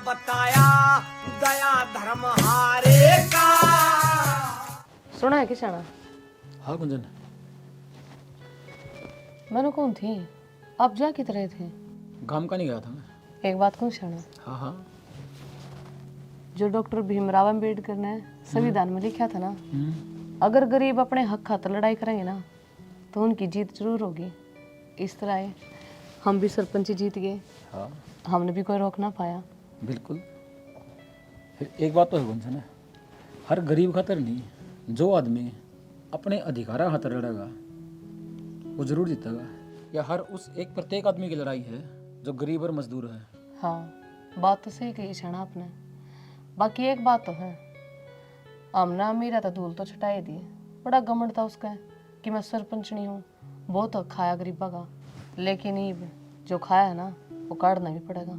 बताया दया धर्म हारे का। सुना है किसाना? हाँ गुंजन, मैंने कौन थी? आप जा कित रहे थे? काम का नहीं गया था मैं। एक बात कहूँ शाना, हाँ हाँ। जो डॉक्टर भीमराव अम्बेडकर ने संविधान में लिखा था ना, अगर गरीब अपने हक खातर लड़ाई करेंगे ना तो उनकी जीत जरूर होगी। इस तरह है, हम भी सरपंच जीत गए। हाँ हमने भी कोई रोक ना पाया। बिल्कुल। फिर एक बात तो है गुंजन, है हर गरीब खातर नहीं, जो आदमी अपने अधिकारा खातर लड़ेगा वो जरूर जीतेगा। या हर उस एक प्रत्येक आदमी की लड़ाई है जो गरीब और मजदूर है। हाँ, बात तो सही कही शाना आपने। बाकी एक बात तो है, आमना मेरा तो धूल तो छटाई दी, बड़ा घमंड था उसका कि मैं सरपंच नहीं हूँ, बहुत हक खाया गरीबा का। लेकिन ये जो खाया है ना वो काटना भी पड़ेगा।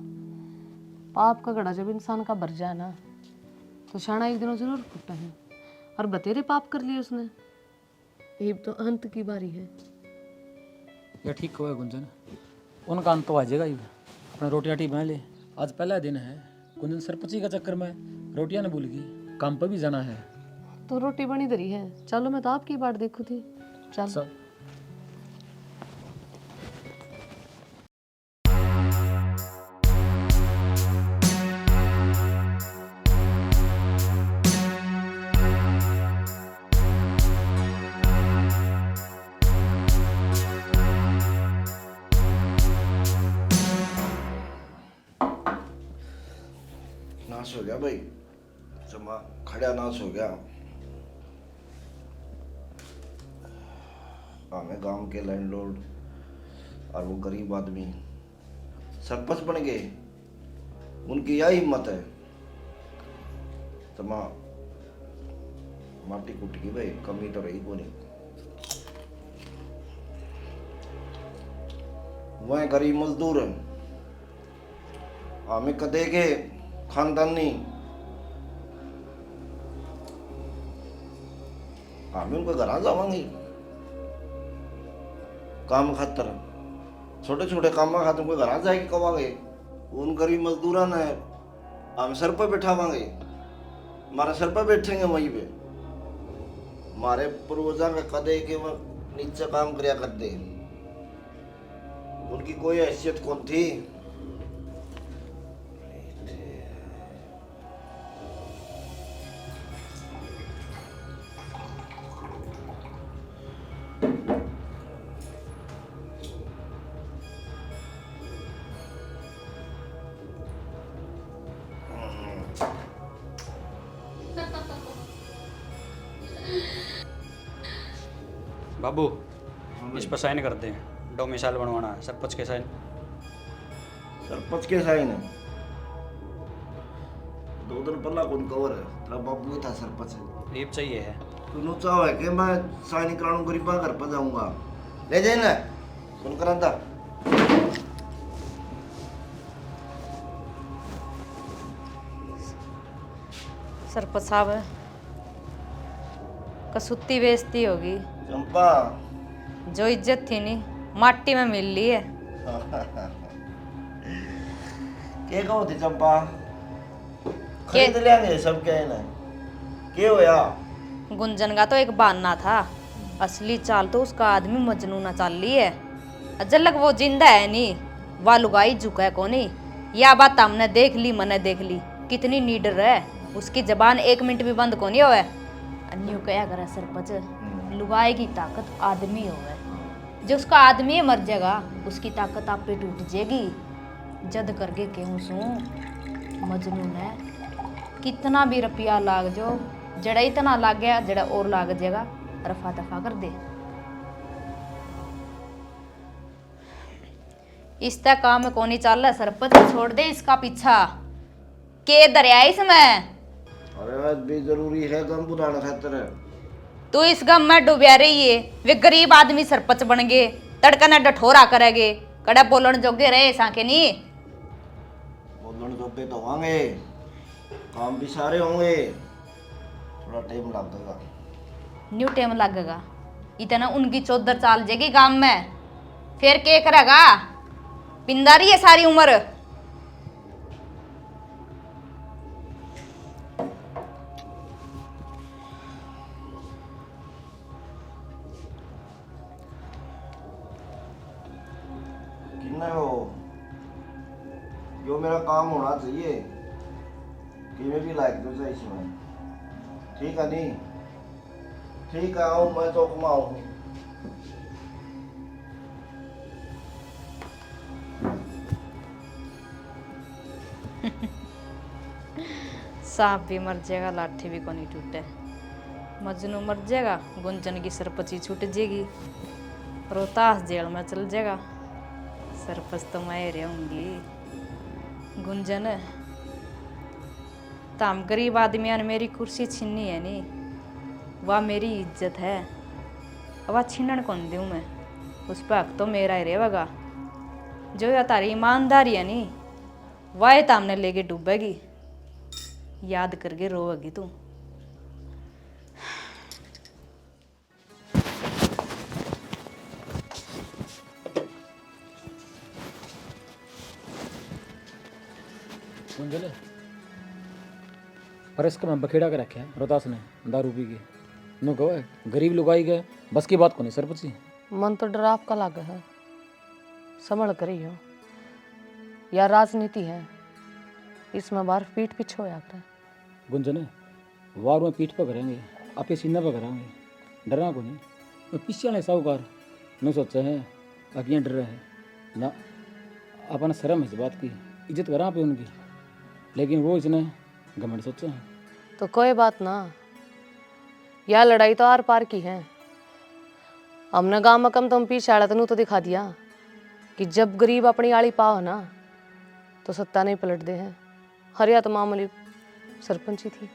पाप का घड़ा जब इंसान का भर जाए ना तो शाना एक दिन जरूर फूटता है। और बतेरे पाप कर लिए उसने, ये तो अंत की बारी है। या ठीक हुआ गुंजन, उनका अंत तो आ जाएगा ही। अपने रोटी राटी बना ले, आज पहला दिन है। गुंजन सरपंची का चक्कर में रोटियां न भूल गई, काम पर भी जाना है। तो रोटी बनी धरी है, चलो मैं तो आपकी बाट देखू थी। चल सब नाश हो गया भाई, जमा खड़ा नाश हो गया। हमें गांव के लैंडलॉर्ड और वो गरीब आदमी सरपंच बन गए, उनकी यह हिम्मत है। जमा माटी कुट की भाई, कमी तो रही को नहीं। वह गरीब मजदूर है, हमें कदे के खानदानी, हम उनके घर जावांगे काम खातर, छोटे छोटे काम खातर उनके घर जाके कवांगे। उन गरीब मजदूरा ने हम सर पर बैठावांगे, हमारे सर पर बैठेंगे वहीं पे। हमारे पूर्वजा के कदे के वो नीचे काम करया करते, उनकी कोई हैसियत कौन थी। बाबू इस पर साइन कर दें, डोमिसाइल बनवाना है। सरपंच के साइन। सरपंच के साइन है, 2 दिन पहला कौन कवर है, तेरा बाबू ही था सरपंच। रीप चाहिए है। तू चाहो है कि मैं साइन कराऊं, गरीबा घर पर जाऊंगा, ले जाए ना कौन कराता। सरपंच साहब कसुत्ती बेइज्जती होगी, चंपा जो इज्जत थी नी माटी में मिल ली है। के कहो थी चंपा, खरीद लेंगे सब क्या है ना, के होया। गुंजन का तो एक बहाना था, असली चाल तो उसका आदमी मजनूना चाल ली है। अजलक वो जिंदा है नी, वा लुगाई झुका है कोनी। या बात हमने देख ली, मने देख ली, कितनी नीडर है, उसकी जबान 1 मिनट भी बंद कोनी होवे। अन्यू कया करे सरपंच, लुगाई की ताकत आदमी होवे, जो उसका आदमी मर जाएगा उसकी ताकत आप पे टूट जाएगी। जद करके कहूँ सू मजनून है, कितना भी रुपया लाग जो, जड़ा इतना लाग गया जड़ा और लाग जाएगा, रफा दफा कर दे। इस तक काम में कोनी चल रहा सरपंच, छोड़ दे इसका पीछा। के दरिया इसमें अरे भी जरूरी है गम बुलाना खातर है। तू इस गम में डूबया रही है, वे गरीब आदमी सरपंच बन गए, तड़का न डठोरा करेगे, कड़ा बोलन जोगे रहे साके नहीं। बोलन जोगे तो होंगे, काम भी सारे होंगे, थोड़ा टाइम लगेगा। न्यू टाइम लगेगा, इतना उनकी चौधर चाल जाएगी गांव में, फिर क्या करेगा। पिंदारी है सारी उम्र। इन्हें हो जो मेरा काम होना चाहिए कि मैं भी लायक दूँ इसमें। ठीक है नहीं? ठीक है, आऊँ मैं तो घुमाऊँ। सांप भी मर जाएगा, लाठी भी को नहीं टूटे। मजनू मर जाएगा, गुंजन की सरपंची छूट जाएगी, रोहतास जेल में चल जाएगा, सरपंच तो मैं रहूंगी। गुंजन ताम गरीब आदमियों ने मेरी कुर्सी छीनी है नी, वह मेरी इज्जत है, वह छीनन कौन दूँ मैं? उस पर हक तो मेरा ही रहेगा। जो यह तारी ईमानदारी है नी, वह तामने लेके डूबेगी, याद करके रोएगी तू। गुंजन पर इसका मैं बखेड़ा के रखे हैं रोहतास ने दारू पी के। नो कहो गरीब लुगाई गए, बस की बात को नहीं सरपंच जी। मन तो डर आपका लागे है, संभल कर ही हो। या राजनीति है, इसमें बार पीठ पीछे होया करे। गुंजन वार में पीठ पर करेंगे, आपके सीना पर कराएंगे, डरना को नहीं। मैं पीछे वाले साहूकार न सोचा है अगियाँ डर रहे हैं ना, अपना शर्म है इस बात की, इज्जत करा पे उनकी, लेकिन वो इसने घमंड सोचे हैं। तो कोई बात ना, यह लड़ाई तो आर पार की है। हमने गाँव में कम तुम पीछे आड़ा तनु तो दिखा दिया कि जब गरीब अपनी आड़ी पाओ ना तो सत्ता नहीं पलट दे हैं। हरिया तो मामूली सरपंच ही थी।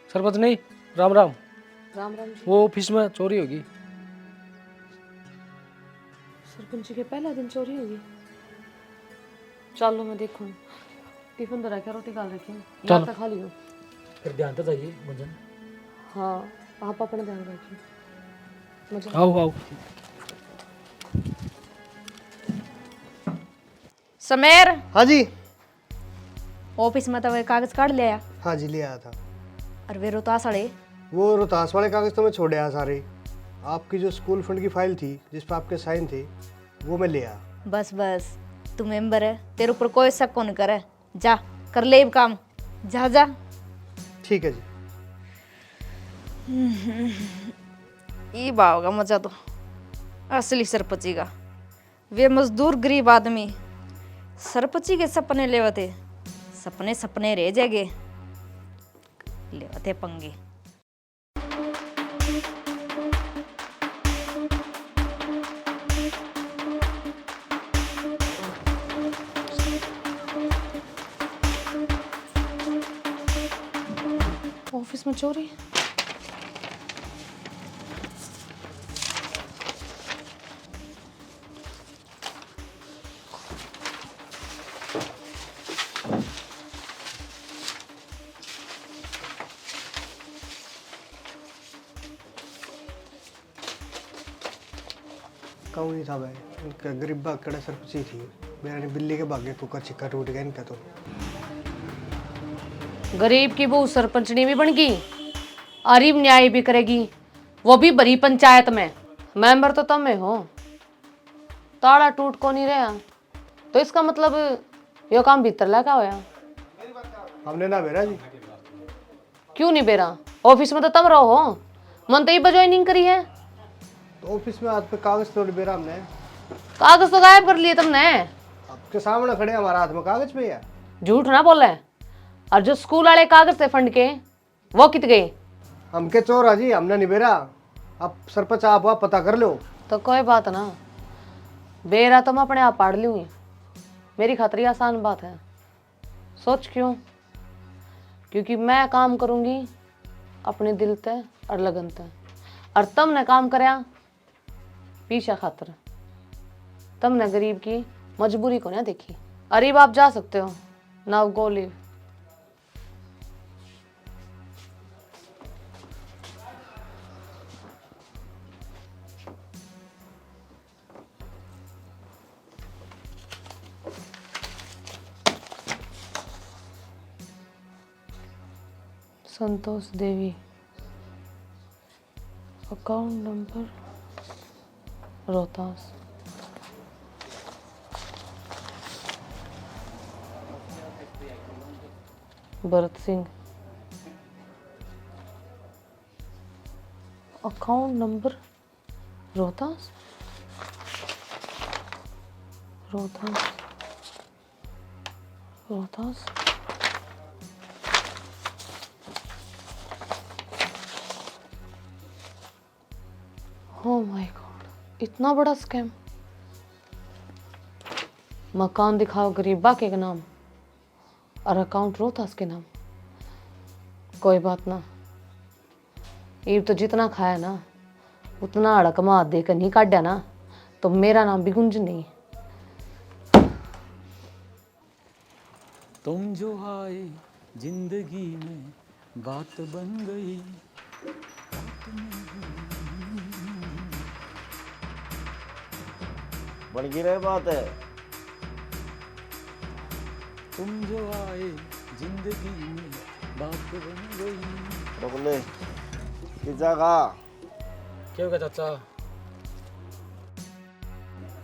सरपंच नहीं, राम राम। राम राम जी। वो ऑफिस में चोरी होगी। सरपंच जी के पहला दिन चोरी होगी। चलो मैं देखूं। टिफिन तो रखा, रोटी डाल रखी है, चलो। खा लियो। फिर ध्यान तो चाहिए गुंजन। हाँ आप अपना ध्यान रखिए। मुझे आओ आओ। समेर, हाँ जी। ऑफिस में तो वे कागज काट लिया हाँ जी, ले आया था। और वे रोहतास अड़े वो रोहतास वाले कागज तो मैं छोड़ आया सारे। आपकी जो स्कूल फंड की फाइल थी जिस पर आपके साइन थे वो मैं ले आया। बस बस, तू मेंबर है, तेरे ऊपर कोई शक कौन करे। जा कर ले अब काम, जा जा। ठीक है जी। ये बाहोगा मजा तो असली सरपंची का। वे मजदूर गरीब आदमी सरपंची के सपने लेवते, सपने सपने रह जाएंगे, लेवते पंगे। ऑफिस में चोरी। कहूँ नहीं था भाई, इनका गरीब बाग कड़ा सरपंची थी। मेरा ने बिल्ली के भागे कुकर छिक्का टूट गया इनका तो। गरीब की बहू सरपंचनी भी बन गई, अरीब न्याय भी करेगी, वो भी बड़ी पंचायत में। मेंबर तो तुम में हो, ताड़ा टूट को नहीं रहा तो इसका मतलब यो काम भीतर लगा होया। हमने ना बेरा जी। क्यों नहीं बेरा? ऑफिस में तो तुम रहो हो, मन तो ये ज्वाइनिंग करी है। तो ऑफिस में आज पे कागज तोड़ बेरा हमने। कागज तो गायब कर लिए तुमने। आपके सामने खड़े हमारा हाथ में कागज पे है। झूठ ना बोले। और जो स्कूल वाले कागज थे फंड के, वो कित गए? हमके चोर है जी, हमने नहीं बेरा। अब सरपंच आप पता कर लो। तो कोई बात ना, बेरा तो मैं अपने आप पाड़ लूंगी, मेरी खातिर ये आसान बात है। सोच क्यों? क्योंकि मैं काम करूंगी अपने दिल ते और लगन ते, और तुमने काम करया पीछा खातर। तुमने गरीब की मजबूरी को ना देखी। अरीब आप जा सकते हो, now go live. Santosh Devi, account number Rohtas. Bharat Singh. Account number Rohtas. Rohtas. Rohtas. Oh my God, इतना बड़ा स्कैम। मकान दिखाओ गरीबा के नाम और अकाउंट रोहतास के नाम। कोई बात ना, ये तो जितना खाया ना उतना अड़कमा देकर नहीं काटा ना, तो मेरा नाम भी गुंज नहीं। तुम जो आए जिंदगी में बात बन गई। बन गई रहे बात है। तुम जो आए जिंदगी में बात बन गई। रुक ले, पिज्जा खा। क्या होगा चाचा?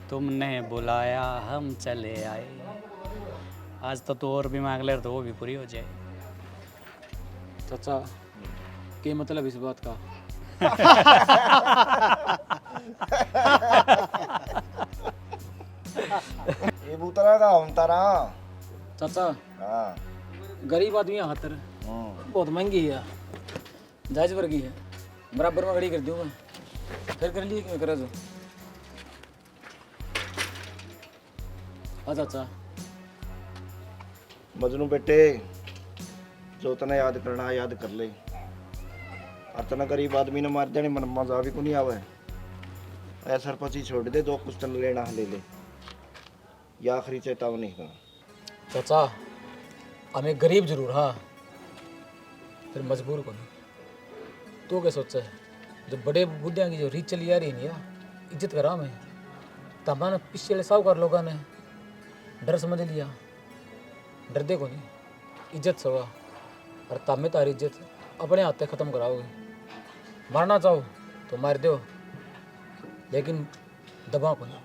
तुमने बुलाया हम चले आए। आज तो और भी मांग ले तो वो भी पूरी हो जाए। चाचा क्या मतलब इस बात का? ये बूतरा का हम तारा। चाचा हाँ। गरीब आदमी है खातर बहुत महंगी है, जायज वर्गी है, बराबर में खड़ी कर दूंगा। फिर कर लिए क्यों करा जो? चाचा मजनू बेटे, जो तना याद करना है याद कर ले। और तना गरीब आदमी ने मार देने मन मजा भी को नहीं आवे। ऐसा सरपंची छोड़ दे, जो कुछ तन लेना है ले ले। या आखिरी चेतावनी का। चाचा हमें गरीब जरूर, हाँ फिर मजबूर को नहीं। तो क्या सोचा है? जो बड़े बुढ़िया की जो रीत चली आ रही नहीं यार, इज्जत करा हमें। तमाम पिछले साहूकार लोगों ने डर समझ लिया, डर दे को नहीं, इज्जत सवा। और तब में तारी इज्जत अपने हाथ से ख़त्म कराओगे। मारना चाहो तो मार दो, लेकिन दबा को नहीं।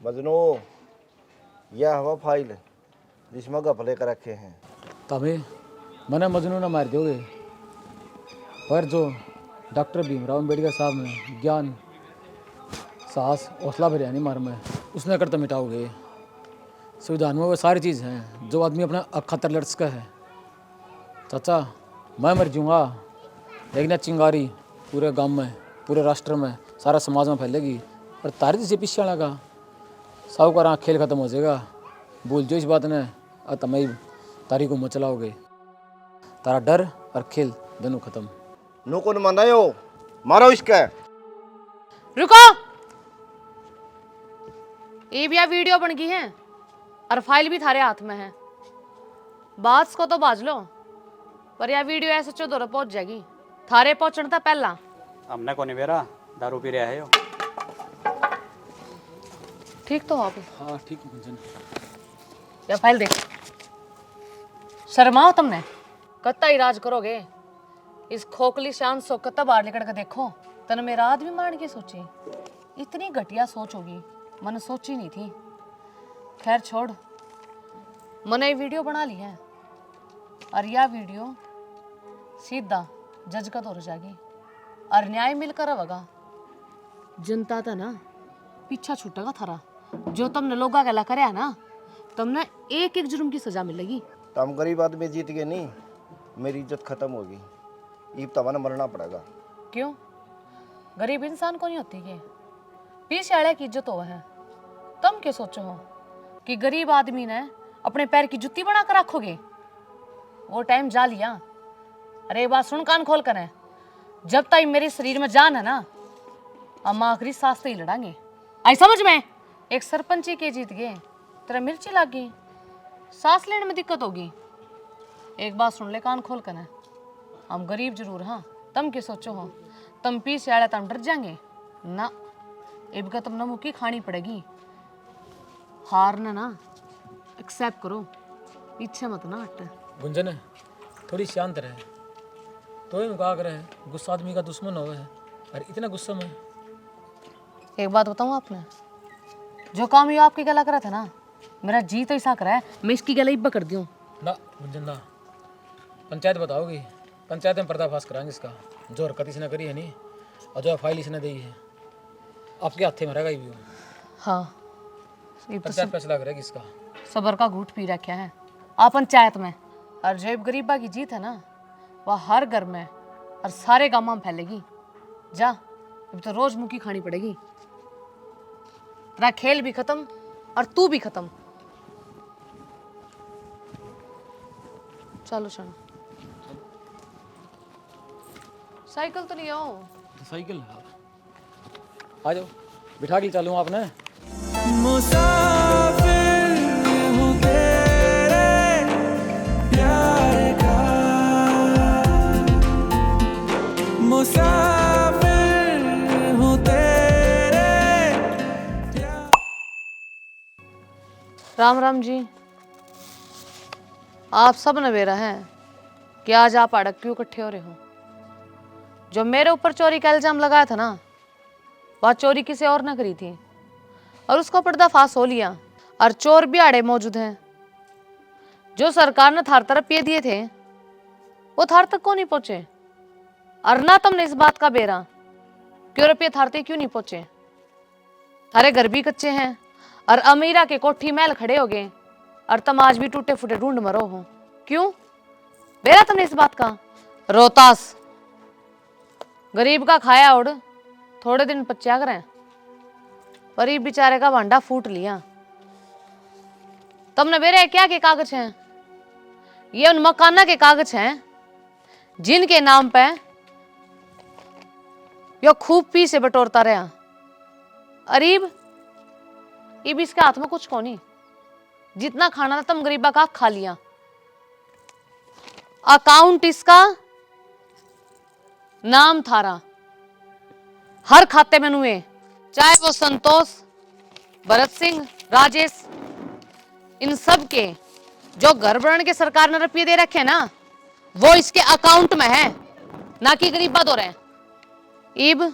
मजनू, यह हवा फाइल जिसमें गफले कर रखे हैं। तमें मना मजनू ना मार दोगे, पर जो डॉक्टर भीमराव अम्बेडकर साहब ने ज्ञान साहस हौसला बिरयानी मार में उसने कर तो मिटाओगे। संविधान में वो सारी चीज़ हैं जो आदमी अपना खतर लड़ सका है। चाचा मैं मर जाऊँगा, लेकिन चिंगारी पूरे गांव में, पूरे राष्ट्र में, सारा समाज में फैलेगी। और तारी जैसे पीछे लगा साहूकार खेल खत्म हो जाएगा। भूल जो इस बात ने, और तमें तारी को मचलाओगे। तारा डर और खेल दोनों खत्म। नो कौन मनायो, मारो इसका। रुको, ये भी वीडियो बन गई है और फाइल भी थारे हाथ में है। बात को तो बाज लो, पर यह वीडियो ऐसे चौधर पहुंच जाएगी। थारे पहुंचने था पहला। हमने को नहीं बेरा, दारू पी रहा है यो। ठीक तो आप हाँ ठीक है गुंजन। या फाइल देख। शर्माओ तुमने, कत्ता इलाज करोगे। इस खोखली शान सो कत्ता बाहर निकल कर देखो। तन मेरा आदमी मान के सोचे, इतनी घटिया सोच होगी मैंने सोची नहीं थी। खैर छोड़, मैंने ये वीडियो बना ली है और यह वीडियो सीधा जज का तो हो जाएगी और न्याय मिलकर होगा। जनता था ना पीछा छूटेगा थारा। जो तुमने लोगा गला करे ना, तुमने एक एक जुर्म की सजा मिलेगी। तुम गरीब आदमी जीत गए नहीं, मेरी इज्जत खत्म होगी। ईब तब मरना पड़ेगा। क्यों? गरीब इंसान को नहीं होती कि पीछे आड़े की इज्जत हो है। तुम क्या सोचो हो कि गरीब आदमी ने अपने पैर की जुत्ती बना कर रखोगे? वो टाइम जा लिया। अरे बात सुन कान खोल कर है, जब तक मेरे शरीर में जान है ना, हम आखिरी सांस ही लड़ांगे। आई समझ में? एक सरपंची के जीत गए, तेरा मिर्ची लग गई, सांस लेने में दिक्कत होगी। एक बात सुन ले कान खोल कर है, हम गरीब जरूर हाँ, तुम क्या सोचो हो तुम पीछे आड़े तुम डर जाएंगे ना। इबका तुम मुक्की खानी पड़ेगी। हार ना एक्सेप्ट करो, पीछे मत ना हट। गुंजन थोड़ी शांत रहे, तो ही कहा करे गुस्सा आदमी का दुश्मन हो है। और इतना गुस्सा में एक बात बताऊं आपने, जो काम ये आपकी गला करा था ना, मेरा जी तो ऐसा करा है मैं इसकी गला ही पकड़ दूं। ना गुंजन ना, पंचायत बताओगी, पंचायत में पर्दाफाश कराएंगे इसका, जो हरकत इसने करी है नहीं और जो फाइल इसने दी है आपके हाथे में रहेगा ये भी। हाँ ये तो पंचायत फैसला करेगी इसका। सबर का घूट पी रखा है आप पंचायत में। और जो गरीबा की जीत है ना, वह हर घर में और सारे गांव में फैलेगी। जा, अब तो रोज मुखी खानी पड़ेगी। तेरा खेल भी खत्म और तू भी खत्म। चलो चलो, साइकिल तो नहीं आओ। साइकिल आ जाओ, बिठा के चलूँ आपने। राम राम जी। आप सब नवेरा हैं कि आज आप अड़क क्यों इकट्ठे हो रहे हो। जो मेरे ऊपर चोरी का इल्जाम लगाया था ना, वह चोरी किसी और ने करी थी और उसका पर्दाफाश हो लिया और चोर भी आड़े मौजूद हैं। जो सरकार ने थार तरफ ये दिए थे वो थार तक को नहीं पहुंचे, और ना तुमने इस बात का बेरा कि रुपये थार तक क्यों नहीं पहुंचे। थारे घर भी कच्चे हैं और अमीरा के कोठी महल खड़े हो गए और तुम आज भी टूटे फूटे ढूंढ मरो हो। क्यों बेरा तुमने इस बात का। रोहतास गरीब का खाया उड़ थोड़े दिन पच्चा करें, गरीब बेचारे का भांडा फूट लिया। तुमने बेरे क्या के कागज हैं? ये उन मकाना के कागज हैं जिनके नाम पे यो खूब पी से बटोरता रहा। अरीब ये भी इसके हाथ में कुछ को नहीं, जितना खाना था तुम गरीबा का खा लिया। अकाउंट इसका, नाम थारा, हर खाते में नुए, चाहे वो संतोष, भरत सिंह, राजेश, इन सब के जो घर बनाने के सरकार ने रुपये दे रखे ना, वो इसके अकाउंट में है, ना कि गरीबा दो रहे। ईब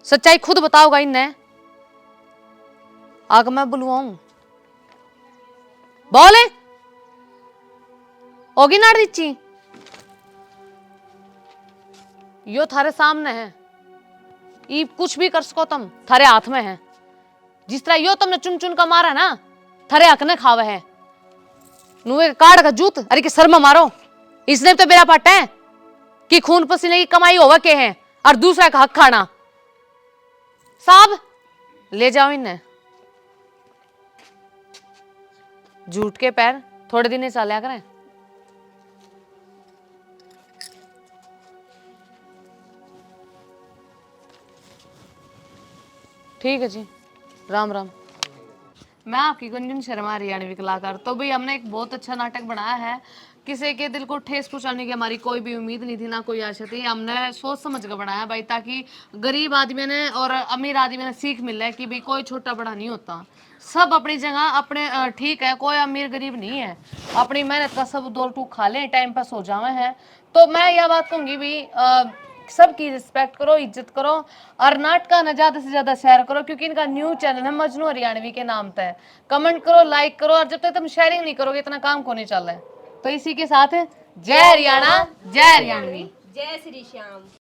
सच्चाई खुद बताओगा इन्हें। आग मैं बुलवाऊं बोले होगी ना रिची। यो थारे सामने है, ईब कुछ भी कर सको तुम, थारे हाथ में है। जिस तरह यो तुमने चुन चुन का मारा ना, थारे हक ने खावे है। नुए काट का जूत अरे के सर में मारो। इसने तो बेरा पाटा है कि खून पसीने की कमाई होवा के है और दूसरा का हक खाना। साहब ले जाओ इन्हें। झूठ के पैर थोड़े दिन चलिया करें। ठीक है जी, राम राम। मैं आपकी गुंजन शर्मा, हरियाणवी कलाकार। तो भाई हमने एक बहुत अच्छा नाटक बनाया है। किसी के दिल को ठेस पहुंचाने की हमारी कोई भी उम्मीद नहीं थी, ना कोई आशा थी। हमने सोच समझ कर बनाया भाई, ताकि गरीब आदमी ने और अमीर आदमी ने सीख मिल है कि भाई कोई छोटा बड़ा नहीं होता, सब अपनी जगह अपने ठीक है। कोई अमीर गरीब नहीं है, अपनी मेहनत का सब दो टूक खा लें, टाइम पास हो जावे हैं। तो मैं यह बात कहूँगी भाई, सबकी रिस्पेक्ट करो, इज्जत करो और नाटक ना ज़्यादा से ज़्यादा शेयर करो, क्योंकि इनका न्यूज़ चैनल है मजनू हरियाणवी के नाम पे। कमेंट करो, लाइक करो, और जब तक तुम शेयरिंग नहीं करोगे इतना काम को नहीं चल रहा है। तो इसी के साथ जय हरियाणा, जय हरियाणवी, जय श्री श्याम।